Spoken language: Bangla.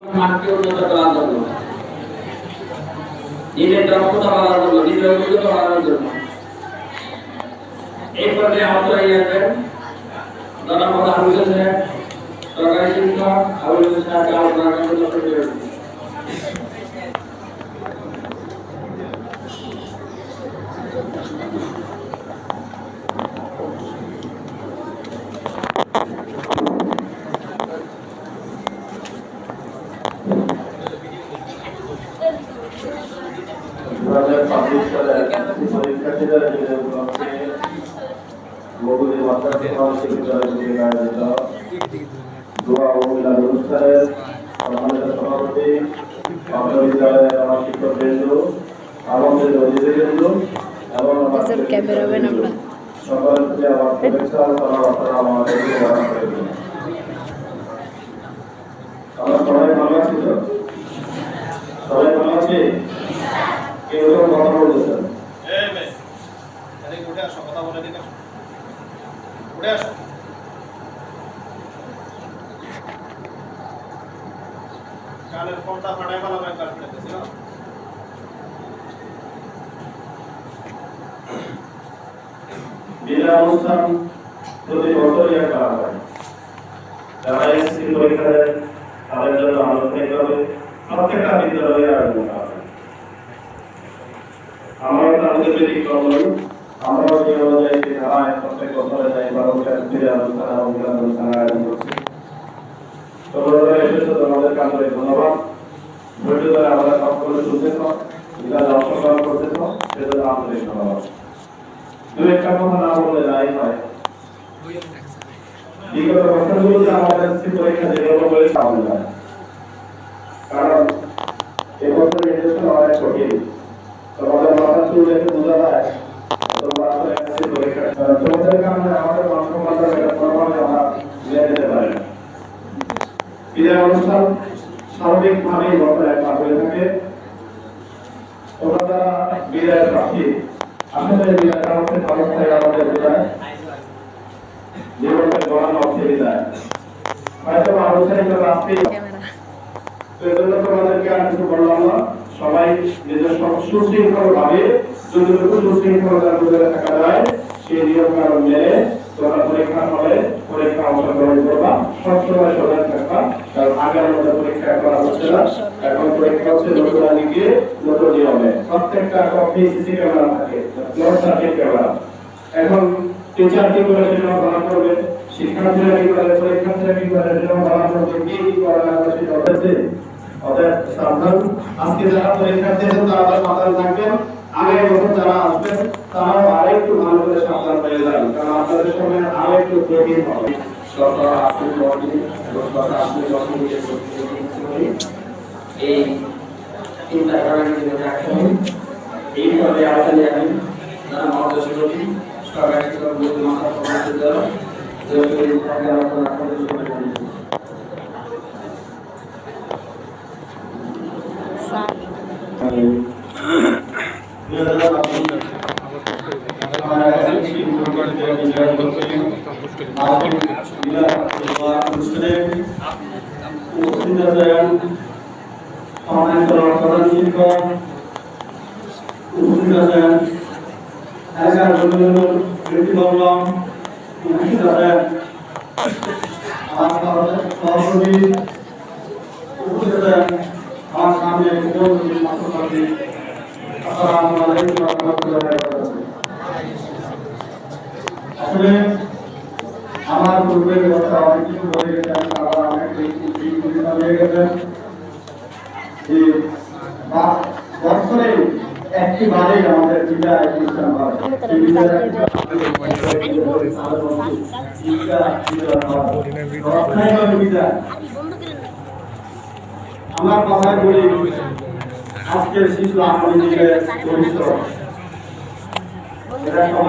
মানকে উন্নত করার জন্য, নিজের দক্ষতা বাড়ানোর জন্য, নিজের অভিজ্ঞতা বাড়ানোর জন্য এই পর্যায়ে আহত হয়ে গেছেন জনপদ হাবিজ হোসেন, সরকারি শিক্ষক হাবিজ হোসেন আলোচনার জন্য প্রয়োজন। ক্যামেরাম্যান আমরা সবাই ভালো আছি তো? সবাই ভালো আছে? কেউ কথা বলতেছেন? উঠে আসো, কথা বলে দিন, উঠে আসো। কালের ফোনটা ফাটাই ফেলা ভাই, কাল ফেলেছি না। বিনা অনুষ্ঠান প্রতি বছরই একটা হয়। যারা এসএসসি পরীক্ষা দেয় তাদের জন্য আলোচনা হবে, প্রত্যেকটা বিদ্যালয়ে আয়োজন করা হয়। আমরা তাদের ব্যতিক্রম নই, আমরাও সেই অনুযায়ী সেই ধারায় প্রত্যেক বছরে যাই বা অনুষ্ঠান আয়োজন করছি। তোমরা এসেছো, তোমাদের কাছে ধন্যবাদ। ধৈর্য ধরে আমরা সকলে শুনতেছ, অংশগ্রহণ করতেছ, সেজন্য আন্তরিক ধন্যবাদ। দু একটা কথা না বললে যাই হয়। বিগত বছরগুলোতে আমাদের এসএসসি পরীক্ষা যেভাবে বলে সামনে যায়, কারণ এবছর নির্দেশন অনেক কঠিন। তোমাদের মাথা চুল রেখে বোঝা যায় তোমরা আসলে এসএসসি পরীক্ষা তোমাদের কারণে আমাদের মানসম্মানটা কোনোভাবে আমরা নিয়ে যেতে পারি না। বিদায় অনুষ্ঠান স্বাভাবিকভাবেই বছর একবার হয়ে থাকে। তোমরা যারা বিদায়ের প্রার্থী, আসলে বিদায়টা হচ্ছে ক্ষমতায় আমাদের বিদায়, জীবনকে গড়ানো হচ্ছে বিদায়। হয়তো আলোচনা আসতেই এজন্য তোমাদেরকে আর কিছু বললাম না। সবাই নিজস্ব সুশৃঙ্খল ভাবে যতটুকু সুশৃঙ্খলতা বজায় থাকা যায় সেই নিয়ম কানুন মেনে তোমরা পরীক্ষা হলে পরীক্ষা অংশগ্রহণ করবা, সবসময় সজাগ থাকবা। কারণ আগের মতো পরীক্ষা করা হচ্ছে না, এখন পরীক্ষা হচ্ছে নতুন আগে নতুন নিয়মে। প্রত্যেকটা কক্ষে সিসি ক্যামেরা থাকে, ক্লোজ সার্কিট ক্যামেরা। এখন টিচার কি করে সেটা ধরা করবে, শিক্ষার্থীরা কি করে, পরীক্ষার্থীরা কি করে সেটা ধরা করবে, কি করা লাগবে সেটা হচ্ছে। অতএব সাবধান। আজকে যারা পরীক্ষা দিয়েছেন তারা সাবধান থাকবেন, আগামী বছর যারা আসবেন তারাও আরেকটু ভালো করে সাবধান হয়ে যান, কারণ আপনাদের সময় আরেকটু কঠিন হবে। সরকার আসলে এই চিন্তা করার জন্য এইভাবে আসলে আমি যারা মহাদেশী সরকারি শিক্ষকগুলোকে মাথা প্রকাশিত দেওয়া আসলে আমার পূর্বের কথা অনেক কিছু বলে গেছেন, আবার অনেক হয়ে গেছেন যে বছরে একটি বারেই আমাদের বিদায় অনুষ্ঠান হয়। আমার কথায় বলি, আজকের শিশু আগামী দিনের ভবিষ্যৎ। এটা সবাই